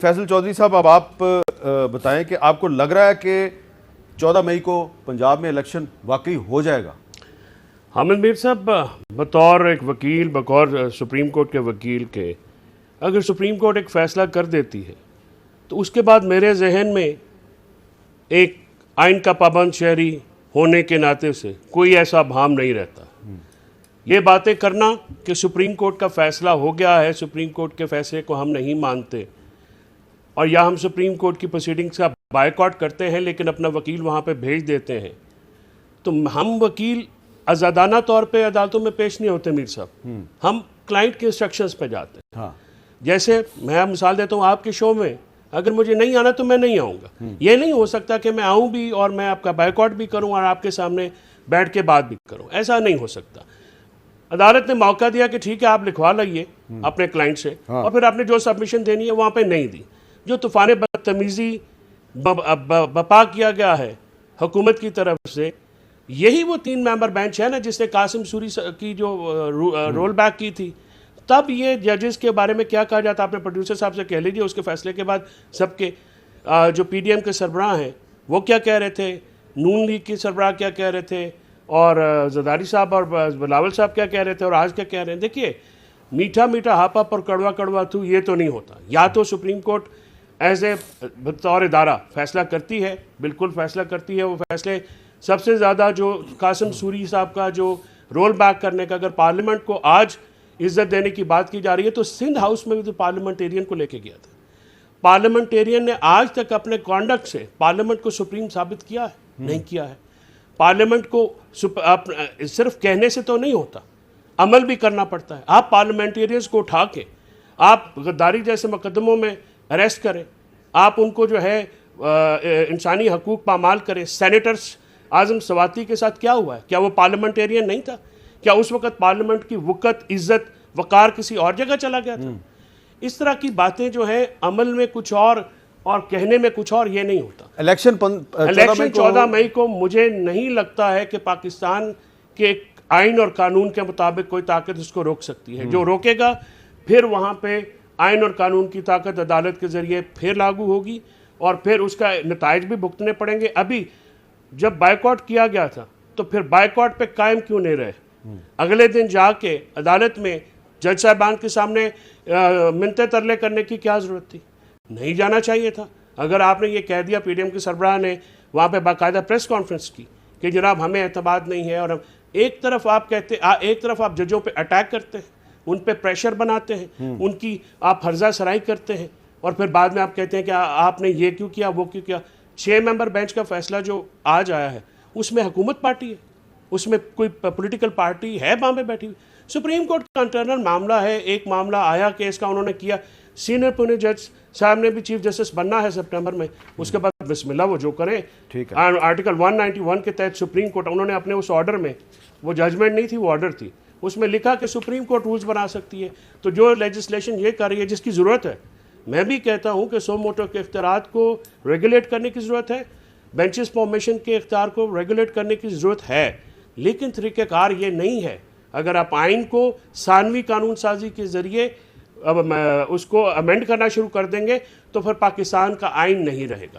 फैसल चौधरी साहब, अब आप बताएं कि आपको लग रहा है कि 14 मई को पंजाब में इलेक्शन वाकई हो जाएगा? हामिद मीर साहब, बतौर एक वकील, बतौर सुप्रीम कोर्ट के वकील के, अगर सुप्रीम कोर्ट एक फ़ैसला कर देती है तो उसके बाद मेरे जहन में एक आइन का पाबंद शहरी होने के नाते से कोई ऐसा भाम नहीं रहता। ये बातें करना कि सुप्रीम कोर्ट का फ़ैसला हो गया है, सुप्रीम कोर्ट के फ़ैसले को हम नहीं मानते और या हम सुप्रीम कोर्ट की प्रोसीडिंग्स का बायकॉट करते हैं लेकिन अपना वकील वहाँ पे भेज देते हैं, तो हम वकील आज़ादाना तौर पे अदालतों में पेश नहीं होते मीर साहब। हम क्लाइंट के इंस्ट्रक्शंस पे जाते हैं। हाँ। जैसे मैं मिसाल देता हूँ, आपके शो में अगर मुझे नहीं आना तो मैं नहीं आऊँगा। ये नहीं हो सकता कि मैं आऊँ भी और मैं आपका बायकॉट भी करूँ और आपके सामने बैठ के बात भी करूँ, ऐसा नहीं हो सकता। अदालत ने मौका दिया कि ठीक है आप लिखवा लाइए अपने क्लाइंट से, हाँ। और फिर आपने जो सबमिशन देनी है वहाँ पे नहीं दी। जो तूफान बदतमीज़ी बपा किया गया है हुकूमत की तरफ से, यही वो 3 मेंबर बेंच है ना जिसने कासिम सूरी की जो रोल बैक की थी। तब ये जजेस के बारे में क्या कहा जाता, आपने प्रोड्यूसर साहब से कह लीजिए, उसके फैसले के बाद सबके जो पीडीएम के सरबराह हैं वो क्या कह रहे थे, नून लीग के सरबराह क्या कह रहे थे, और जरदारी साहब और बिलावल साहब क्या कह रहे थे और आज क्या कह रहे हैं। देखिए, मीठा मीठा हापा पर कड़वा कड़वा थू, ये तो नहीं होता। या तो सुप्रीम कोर्ट एज ए बतौर इदारा फैसला करती है, बिल्कुल फैसला करती है। वो फैसले सबसे ज़्यादा जो कासिम सूरी साहब का जो रोल बैक करने का, अगर पार्लियामेंट को आज इज्जत देने की बात की जा रही है तो सिंध हाउस में भी तो पार्लियामेंटेरियन को लेके गया था। पार्लियामेंटेरियन ने आज तक अपने कॉन्डक्ट से पार्लियामेंट को सुप्रीम साबित किया है? नहीं किया है। पार्लियामेंट को सिर्फ कहने से तो नहीं होता, अमल भी करना पड़ता है। आप पार्लियामेंटेरियंस को उठा के आप गद्दारी जैसे मुकदमों में अरेस्ट करें, आप उनको जो है इंसानी हकूक पामाल करें। सेनेटर्स आजम सवाती के साथ क्या हुआ है? क्या वो पार्लियामेंटेरियन नहीं था? क्या उस वक्त पार्लियामेंट की वक़्त, इज्जत, वक़ार किसी और जगह चला गया था? इस तरह की बातें जो है अमल में कुछ और कहने में कुछ और, ये नहीं होता। इलेक्शन 14 मई को मुझे नहीं लगता है कि पाकिस्तान के आइन और कानून के मुताबिक कोई ताकत इसको रोक सकती है। जो रोकेगा फिर वहाँ पे आइन और कानून की ताकत अदालत के ज़रिए फिर लागू होगी और फिर उसका नताइज भी भुगतने पड़ेंगे। अभी जब बायकॉट किया गया था तो फिर बायकॉट पे कायम क्यों नहीं रहे? अगले दिन जाके अदालत में जज साहबान के सामने मिन्नतें तरले करने की क्या ज़रूरत थी? नहीं जाना चाहिए था। अगर आपने ये कह दिया, पीडीएम के सरबराह ने वहाँ पे बाकायदा प्रेस कॉन्फ्रेंस की कि जनाब हमें एतमाद नहीं है, और हम एक तरफ आप कहते एक तरफ आप जजों पे अटैक करते हैं, उन पे प्रेशर बनाते हैं, उनकी आप हर्जा सराई करते हैं, और फिर बाद में आप कहते हैं कि आपने ये क्यों किया, वो क्यों किया। 6 मेंबर बेंच का फैसला जो आज आया है उसमें हुकूमत पार्टी है, उसमें कोई पॉलिटिकल पार्टी है वहाँ पे बैठी हुई। सुप्रीम कोर्ट का इंटरनल मामला है, एक मामला आया केस का, उन्होंने किया। सीनियर पुणे जज साहब ने भी चीफ जस्टिस बनना है सितंबर में, उसके बाद बिस्मिल्लाह वो जो करें। ठीक है। आर्टिकल 191 के तहत सुप्रीम कोर्ट, उन्होंने अपने उस ऑर्डर में, वो जजमेंट नहीं थी वो ऑर्डर थी, उसमें लिखा कि सुप्रीम कोर्ट रूल्स बना सकती है। तो जो लेजिस्लेशन ये कर रही है जिसकी ज़रूरत है, मैं भी कहता हूँ कि सो मोटो के इख्तियारात को रेगुलेट करने की ज़रूरत है, बेंचेस फॉर्मेशन के इख्तियार को रेगुलेट करने की ज़रूरत है, लेकिन तरीक़ेकार ये नहीं है। अगर आप आइन को सानवी कानून साजी के ज़रिए अब उसको अमेंड करना शुरू कर देंगे तो फिर पाकिस्तान का आइन नहीं रहेगा।